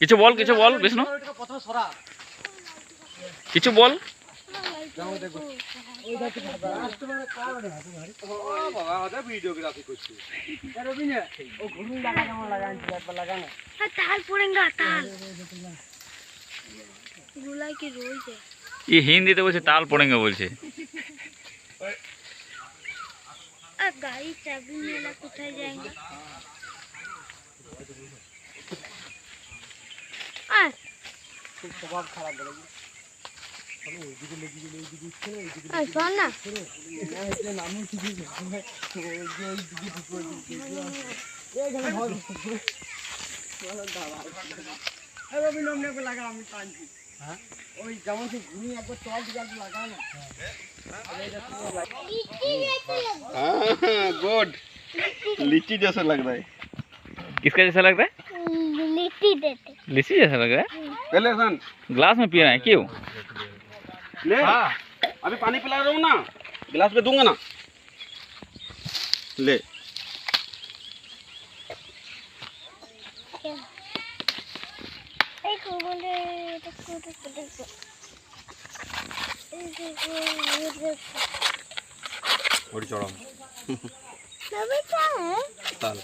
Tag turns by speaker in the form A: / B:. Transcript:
A: কিছু বল বিষ্ণু, কিছু বল। ये हिंदीতে বলছে তাল পড়েঙ্গে বলছে।
B: गाड़ी चाबी मेला कुठाई जाएंगे। स्वभाव खराब बोलेगी। सुन ना
C: गुड। लीची जैसा लग रहा है।
A: किसका जैसा लग रहा है? लीची जैसा लग रहा है।
C: पहले सन
A: ग्लास में पी रहे हैं क्यों?
C: ले अभी पानी पिला रहा हूँ ना, गिलास पे दूंगा ना। ले और चढ़ाओ ताल।